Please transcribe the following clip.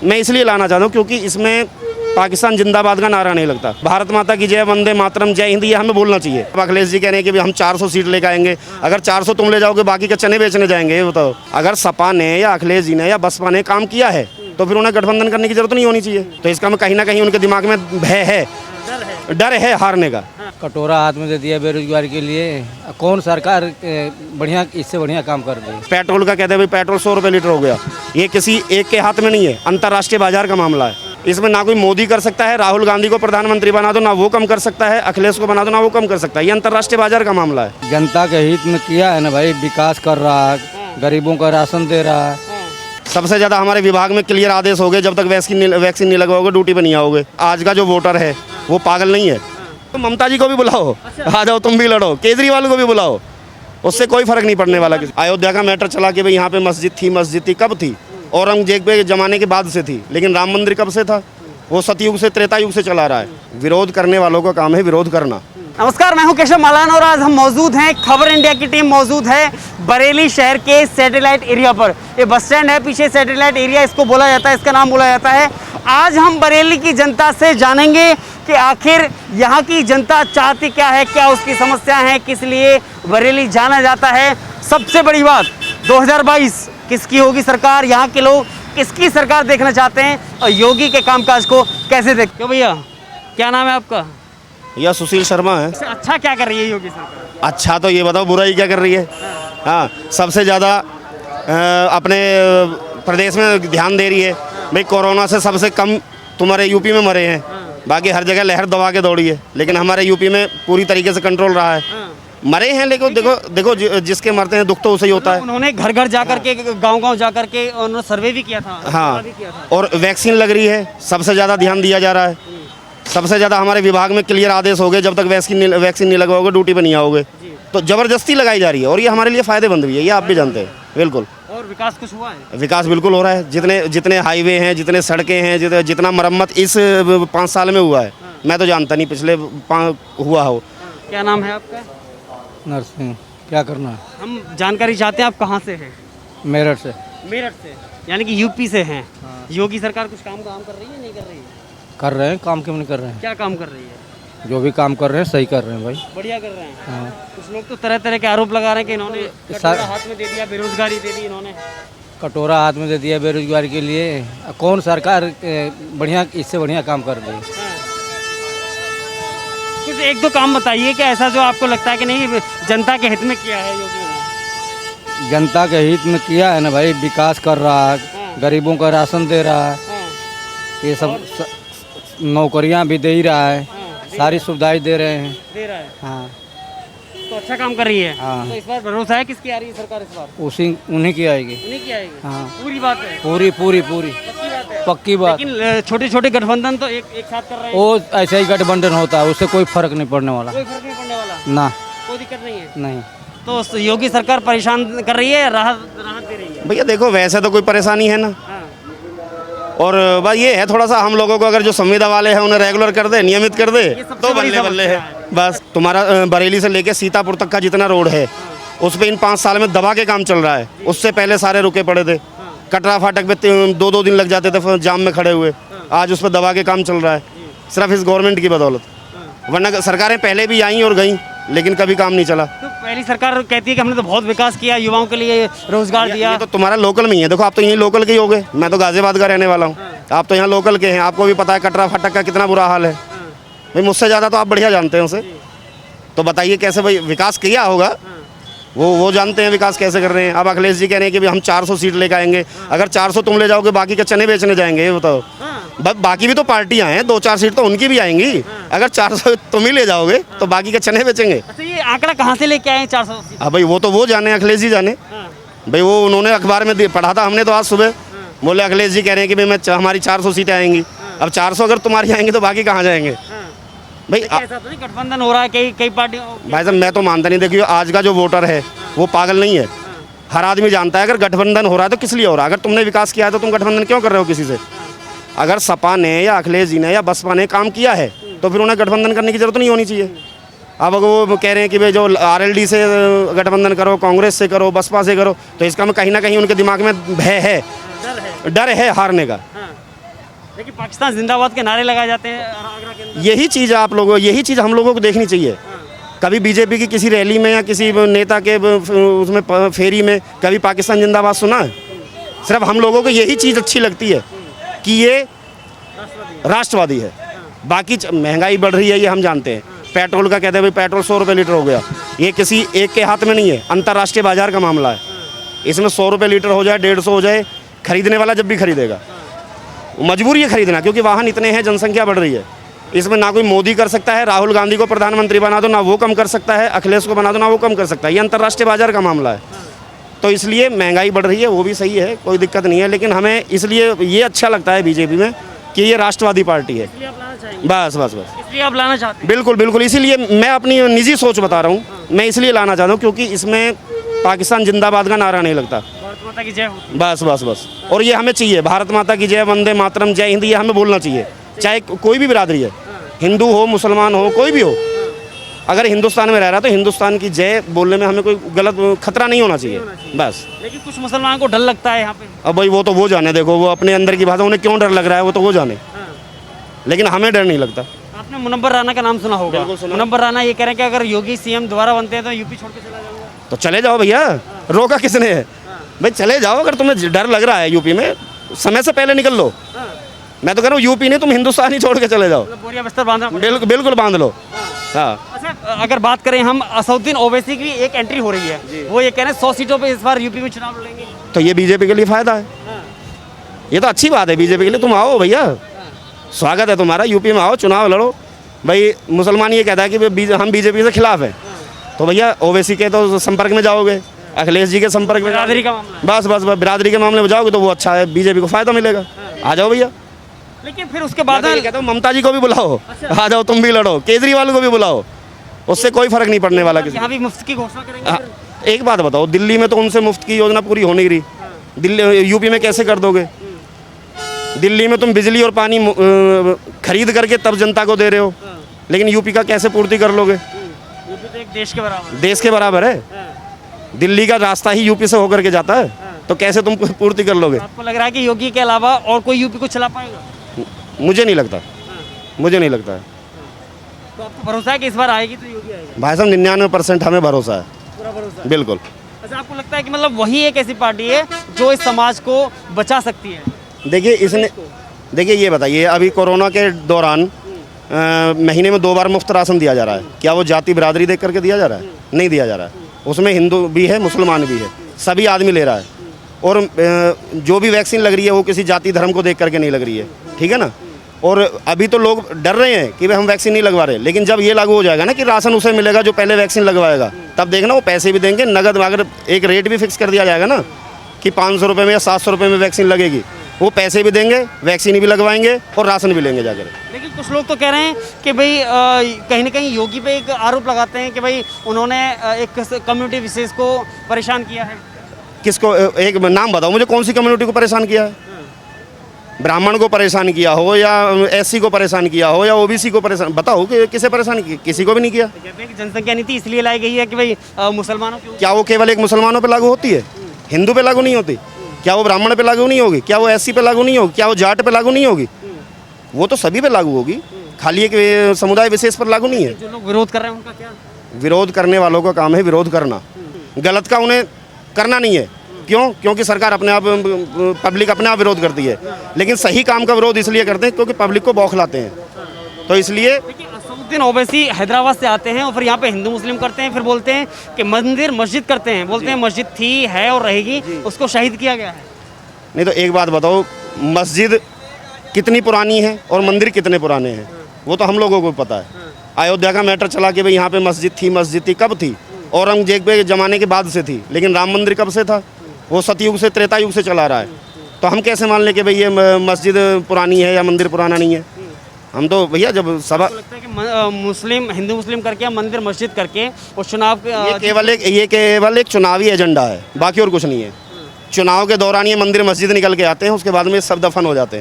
मैं इसलिए लाना चाहता हूँ क्योंकि इसमें पाकिस्तान जिंदाबाद का नारा नहीं लगता। भारत माता की जय, वंदे मातरम, जय हिंद, ये हमें बोलना चाहिए। अब अखिलेश जी कह रहे हैं कि हम 400 सीट लेकर आएंगे। अगर 400 तुम ले जाओगे, बाकी के चने बेचने जाएंगे, ये बताओ। अगर सपा ने या अखिलेश जी ने या बसपा ने काम किया है तो फिर उन्हें गठबंधन करने की जरूरत नहीं होनी चाहिए। तो इसका में कहीं ना कहीं उनके दिमाग में भय है, डर है हारने का। कटोरा हाथ में दे दिया बेरोजगार के लिए। कौन सरकार बढ़िया इससे बढ़िया काम कर रही है? पेट्रोल का कहते हैं भाई पेट्रोल 100 रुपये लीटर हो गया। ये किसी एक के हाथ में नहीं है, अंतर्राष्ट्रीय बाजार का मामला है। इसमें ना कोई मोदी कर सकता है, राहुल गांधी को प्रधानमंत्री बना दो ना वो कम कर सकता है, अखिलेश को बना दो ना वो कम कर सकता है। ये अंतर्राष्ट्रीय बाजार का मामला है। जनता के हित में किया है ना भाई, विकास कर रहा है, गरीबों का राशन दे रहा है। सबसे ज़्यादा हमारे विभाग में क्लियर आदेश हो गए, जब तक वैक्सीन नहीं लगवाओगे ड्यूटी पर नहीं आओगे। आज का जो वोटर है वो पागल नहीं है। तो ममता जी को भी बुलाओ, आ जाओ तुम भी लड़ो, केजरीवाल को भी बुलाओ, उससे कोई फर्क नहीं पड़ने वाला। अयोध्या का मैटर चला कि भाई यहाँ पे मस्जिद थी, कब थी? औरंगजेब के ज़माने के बाद से थी, लेकिन राम मंदिर कब से था? वो सतयुग से, त्रेता युग से चला रहा है। विरोध करने वालों का काम है विरोध करना। नमस्कार, मैं हूं केशव मालान और आज हम मौजूद हैं, खबर इंडिया की टीम मौजूद है बरेली शहर के सैटेलाइट एरिया पर। ये बस स्टैंड है, पीछे सैटेलाइट एरिया इसको बोला जाता है, इसका नाम बोला जाता है। आज हम बरेली की जनता से जानेंगे कि आखिर यहाँ की जनता चाहती क्या है, क्या उसकी समस्या है, किस लिए बरेली जाना जाता है। सबसे बड़ी बात, 2022 किसकी होगी सरकार, यहाँ के लोग किसकी सरकार देखना चाहते हैं और योगी के कामकाज को कैसे देखते हो? भैया क्या नाम है आपका? यह सुशील शर्मा है। अच्छा क्या कर रही है योगी सरकार? अच्छा तो ये बताओ बुराई क्या कर रही है? हाँ, सबसे ज़्यादा अपने प्रदेश में ध्यान दे रही है। भाई कोरोना से सबसे कम तुम्हारे यूपी में मरे हैं, बाकी हर जगह लहर दबा के दौड़ी है, लेकिन हमारे यूपी में पूरी तरीके से कंट्रोल रहा है। मरे हैं, लेकिन देखो जिसके मरते हैं दुख तो उसे ही होता है। उन्होंने घर घर जाकर के, गांव-गांव जाकर के उन्होंने सर्वे भी किया था। हाँ, और वैक्सीन लग रही है, सबसे ज़्यादा ध्यान दिया जा रहा है। सबसे ज़्यादा हमारे विभाग में क्लियर आदेश हो गए, जब तक वैक्सीन नहीं लगवाओगे ड्यूटी पर नहीं आओगे। तो ज़बरदस्ती लगाई जा रही है और ये हमारे लिए फ़ायदेमंद भी है, ये आप भी जानते हैं। बिल्कुल। और विकास कुछ हुआ है? विकास बिल्कुल हो रहा है। जितने हाईवे हैं, जितने सड़कें हैं, जितना मरम्मत इस 5 साल में हुआ है, मैं तो जानता नहीं पिछले हुआ हो। क्या नाम है आपका? नरसिंह। क्या करना है? हम जानकारी चाहते हैं, आप कहाँ से हैं? मेरठ से। मेरठ से, यानी कि यूपी से हैं। योगी सरकार कुछ काम कर रही है, नहीं कर रही है? कर रहे हैं, काम क्यों नहीं कर रहे हैं? क्या काम कर रही है? जो भी काम कर रहे हैं सही कर रहे हैं भाई, बढ़िया कर रहे हैं। हाँ। कुछ लोग तो तरह तरह के आरोप लगा रहे हैं कि इन्होंने कटोरा हाथ में दे दिया, बेरोजगारी दे दी इन्होंने। कटोरा हाथ में दे दिया बेरोजगार के लिए। कौन सरकार बढ़िया इससे बढ़िया काम कर रही है? कुछ एक दो काम बताइए कि ऐसा जो आपको लगता है कि नहीं जनता के हित में किया है योगी ने। जनता के हित में किया है ना भाई, विकास कर रहा है, गरीबों का राशन दे रहा है, ये सब नौकरियां भी दे ही रहा है, सारी सुविधाएं दे रहे हैं। दे रहा है, हाँ, तो अच्छा काम कर रही है। हाँ। तो इस बार भरोसा है किसकी आ रही है सरकार इस बार? उन्हीं की आएगी। उन्हीं की आएगी। हाँ। पूरी बात है? पूरी पक्की बात है? पक्की बात। लेकिन छोटे छोटे गठबंधन तो एक साथ कर रहे हैं। वो ऐसे ही गठबंधन होता है, उससे कोई फर्क नहीं पड़ने वाला। कोई फर्क नहीं पड़ने वाला ना, कोई दिक्कत नहीं है। नहीं। तो योगी सरकार परेशान कर रही है, राहत दे रही है? भैया देखो, वैसे तो कोई परेशानी है ना, हाँ। और बस ये है थोड़ा सा हम लोगों को अगर जो संविदा वाले हैं उन्हें रेगुलर कर दे, नियमित कर दे तो बल्ले बल्ले है। बस तुम्हारा बरेली से लेके सीतापुर तक का जितना रोड है उस पे इन 5 साल में दबा के काम चल रहा है। उससे पहले सारे रुके पड़े थे। कटरा फाटक पे 2-2 दिन लग जाते थे जाम में खड़े हुए। आज उस पर दबा के काम चल रहा है, सिर्फ इस गवर्नमेंट की बदौलत। वरना सरकारें पहले भी आई और गई, लेकिन कभी काम नहीं चला। तो पहली सरकार कहती है कि हमने तो बहुत विकास किया, युवाओं के लिए रोजगार दिया। ये तो तुम्हारा लोकल में ही है। देखो आप तो यहीं लोकल के ही हो गए, मैं तो गाजियाबाद का रहने वाला हूँ। आप तो यहाँ लोकल के हैं, आपको भी पता है कटरा फाटक का कितना बुरा हाल है। भाई मुझसे ज़्यादा तो आप बढ़िया जानते हैं उसे। तो बताइए कैसे भाई विकास किया होगा, वो जानते हैं विकास कैसे कर रहे हैं। अब अखिलेश जी कह रहे हैं कि भाई हम 400 सीट लेकर आएंगे। अगर 400 तुम ले जाओगे, बाकी के चने बेचने जाएंगे, ये बताओ। बाकी भी तो पार्टियां हैं, 2-4 सीट तो उनकी भी आएंगी। अगर 400 तुम ही ले जाओगे तो बाकी के चने बेचेंगे। अच्छा, ये आंकड़ा कहाँ से लेके आए 400 सीट? अब भाई वो तो वो जाने, अखिलेश जी जाने। भाई वो उन्होंने अखबार में पढ़ा था, हमने तो आज सुबह। बोले अखिलेश जी कह रहे हैं कि भाई हमारी 400 सीटें आएंगी। अब 400 अगर तुम्हारी आएंगी तो बाकी कहाँ जाएंगे भाई? ऐसा तो नहीं गठबंधन हो रहा है कई पार्टियों? भाई साहब मैं तो मानता नहीं। देखिए आज का जो वोटर है वो पागल नहीं है। हर आदमी जानता है अगर गठबंधन हो रहा है तो किस लिए हो रहा है। अगर तुमने विकास किया है तो तुम गठबंधन क्यों कर रहे हो किसी से? अगर सपा ने या अखिलेश जी ने या बसपा ने काम किया है तो फिर उन्हें गठबंधन करने की जरूरत नहीं होनी चाहिए। अब अगर वो कह रहे हैं कि भाई जो आरएलडी से गठबंधन करो, कांग्रेस से करो, बसपा से करो, तो इसका में कहीं ना कहीं उनके दिमाग में भय है, डर है हारने का। लेकिन पाकिस्तान जिंदाबाद के नारे लगाए जाते हैं आगरा के अंदर। यही चीज़ यही चीज़ हम लोगों को देखनी चाहिए। कभी बीजेपी की किसी रैली में या किसी नेता के उसमें फेरी में कभी पाकिस्तान जिंदाबाद सुना है? सिर्फ हम लोगों को यही चीज़ अच्छी लगती है कि ये राष्ट्रवादी है। बाकी महंगाई बढ़ रही है ये हम जानते हैं। पेट्रोल का कहते हैं भाई पेट्रोल 100 रुपये लीटर हो गया, ये किसी एक के हाथ में नहीं है, अंतर्राष्ट्रीय बाजार का मामला है। इसमें 100 रुपये लीटर हो जाए, 150 हो जाए, खरीदने वाला जब भी खरीदेगा मजबूरी है खरीदना, क्योंकि वाहन इतने हैं, जनसंख्या बढ़ रही है। इसमें ना कोई मोदी कर सकता है, राहुल गांधी को प्रधानमंत्री बना दो ना वो कम कर सकता है, अखिलेश को बना दो ना वो कम कर सकता है। ये अंतर्राष्ट्रीय बाजार का मामला है। तो इसलिए महंगाई बढ़ रही है, वो भी सही है, कोई दिक्कत नहीं है। लेकिन हमें इसलिए ये अच्छा लगता है बीजेपी में कि ये राष्ट्रवादी पार्टी है। इसलिए आप लाना चाहेंगे? बस बस बस, इसलिए आप लाना चाहते हैं? बिल्कुल बिल्कुल। इसीलिए मैं अपनी निजी सोच बता रहा हूँ, मैं इसलिए लाना चाहता हूँ क्योंकि इसमें पाकिस्तान जिंदाबाद का नारा नहीं लगता। भारत माता की जय हो। बस बस बस, और ये हमें चाहिए। भारत माता की जय, वंदे मातरम, जय हिंद, ये हमें बोलना चाहिए। चाहे कोई भी बिरादरी है, हिंदू हो, मुसलमान हो, कोई भी हो, अगर हिंदुस्तान में रह रहा है तो हिंदुस्तान की जय बोलने में हमें कोई गलत खतरा नहीं होना चाहिए। बस। लेकिन कुछ मुसलमानों को डर लगता है यहाँ पे। अब भाई वो तो वो जाने, देखो वो अपने अंदर की भाषा, उन्हें क्यों डर लग रहा है वो तो वो जाने, लेकिन हमें डर नहीं लगता। आपने मुनव्वर राना का नाम सुना होगा। बिल्कुल सुना। मुनव्वर राना ये कह रहे हैं कि अगर योगी सीएम दोबारा बनते हैं तो यूपी छोड़ के चला जाऊंगा। तो चले जाओ भैया, रोका किसने है? भाई चले जाओ, अगर तुम्हें डर लग रहा है यूपी में, समय से पहले निकल लो। मैं तो कह रहा हूँ यूपी नहीं, तुम हिंदुस्तान ही छोड़ के चले जाओ। मतलब बोरिया बिस्तर बांधना पड़ेगा। बिल्कुल बिल्कुल बांध लो। हाँ, अच्छा, अगर बात करें हम असदुद्दीन ओवैसी की एक एंट्री हो रही है, वो ये कह रहे हैं 100 सीटों पे इस बार यूपी में चुनाव लड़ेंगे। तो ये बीजेपी के लिए फायदा है, ये तो अच्छी बात है बीजेपी के लिए। तुम आओ भैया, स्वागत है तुम्हारा, यूपी में आओ, चुनाव लड़ो। भाई मुसलमान ये कहता है कि हम बीजेपी से खिलाफ हैं, तो भैया ओवैसी के तो संपर्क में जाओगे, अखिलेश जी के संपर्क में, बिरादरी का मामला है। बस बस बस, बिरादरी के मामले में जाओगे तो वो अच्छा है, बीजेपी को फायदा मिलेगा। आ जाओ भैया। लेकिन फिर उसके बाद मैं तो ये कहता हूँ ममता जी को भी बुलाओ, आ जाओ तुम भी लड़ो, केजरीवाल को भी बुलाओ, उससे कोई फर्क नहीं पड़ने वाला किसी। यहाँ भी मुफ्त की घोषणा करेंगे हाँ, फिर? एक बात बताओ, दिल्ली में तो उनसे मुफ्त की योजना पूरी हो नहीं रही, दिल्ली यूपी में कैसे कर दोगे? दिल्ली में तुम बिजली और पानी खरीद करके तब जनता को दे रहे हो, लेकिन यूपी का कैसे पूर्ति कर लोगे? यूपी तो एक देश के बराबर है। देश के बराबर है, दिल्ली का रास्ता ही यूपी से होकर के जाता है, तो कैसे तुम पूर्ति कर लोगे? आपको लग रहा है कि योगी के अलावा और कोई यूपी को चला पाएगा? मुझे नहीं लगता, मुझे नहीं लगता है। तो आपको भरोसा है कि इस बार आएगी तो योगी आएगा? भाई साहब 99% हमें भरोसा है, पूरा भरोसा है। बिल्कुल। अच्छा, आपको लगता है कि मतलब वही एक ऐसी पार्टी है जो इस समाज को बचा सकती है? देखिए इसने, देखिए ये बताइए, अभी कोरोना के दौरान महीने में 2 बार मुफ्त राशन दिया जा रहा है, क्या वो जाति बिरादरी देख करके दिया जा रहा है? नहीं दिया जा रहा है। उसमें हिंदू भी है, मुसलमान भी है, सभी आदमी ले रहा है। और जो भी वैक्सीन लग रही है वो किसी जाति धर्म को देख करके नहीं लग रही है, ठीक है ना। और अभी तो लोग डर रहे हैं कि भाई हम वैक्सीन नहीं लगवा रहे, लेकिन जब ये लागू हो जाएगा ना कि राशन उसे मिलेगा जो पहले वैक्सीन लगवाएगा, तब देखना वो पैसे भी देंगे नगद। अगर एक रेट भी फिक्स कर दिया जाएगा ना कि 500 रुपये में या 700 रुपये में वैक्सीन लगेगी, वो पैसे भी देंगे, वैक्सीन भी लगवाएंगे और राशन भी लेंगे जाकर। लेकिन कुछ लोग तो कह रहे हैं कि भाई कहीं ना कहीं योगी पे एक आरोप लगाते हैं कि भाई उन्होंने एक कम्युनिटी विशेष को परेशान किया है। किसको? एक नाम बताओ मुझे, कौन सी कम्युनिटी को परेशान किया है? ब्राह्मण को परेशान किया हो या एससी को परेशान किया हो या ओबीसी को परेशान, बताओ कि किसे परेशान किया? किसी को भी नहीं किया। तो कहते हैं कि जनसंख्या नीति इसलिए लाई गई है कि भाई मुसलमानों के क्या वो केवल एक मुसलमानों पे लागू होती है, हिंदू पे लागू नहीं होती? क्या वो ब्राह्मण पे लागू नहीं होगी? क्या वो एससी पे लागू नहीं होगी? क्या वो जाट पे लागू नहीं होगी? वो तो सभी पे लागू होगी, खाली एक समुदाय विशेष पर लागू नहीं है। जो लोग विरोध कर रहे हैं उनका क्या? विरोध करने वालों का काम है विरोध करना, गलत का उन्हें करना नहीं है। क्यों? क्योंकि सरकार अपने आप, पब्लिक अपने आप विरोध करती है, लेकिन सही काम का विरोध इसलिए करते हैं क्योंकि पब्लिक को बौखलाते हैं। तो इसलिए देखिए, असदुद्दीन ओवैसी हैदराबाद से आते हैं और फिर यहाँ पे हिंदू मुस्लिम करते हैं, फिर बोलते हैं कि मंदिर मस्जिद करते हैं, बोलते हैं मस्जिद थी, है और रहेगी, उसको शहीद किया गया है। नहीं तो एक बात बताओ, मस्जिद कितनी पुरानी है और मंदिर कितने पुराने हैं, वो तो हम लोगों को पता है। अयोध्या का मैटर चला कि भाई यहाँ पे मस्जिद थी, कब थी? औरंगजेब के ज़माने के बाद से थी, लेकिन राम मंदिर कब से था? वो सतयुग से त्रेता युग से चला रहा है। तो हम कैसे मान लें कि भाई ये मस्जिद पुरानी है या मंदिर पुराना नहीं है? हम तो भैया जब सभा, लगता है कि मुस्लिम हिंदू मुस्लिम करके, मंदिर मस्जिद करके और चुनाव ये केवल एक चुनावी एजेंडा है, बाकी और कुछ नहीं है। चुनाव के दौरान ये मंदिर मस्जिद निकल के आते हैं, उसके बाद में सब दफन हो जाते हैं।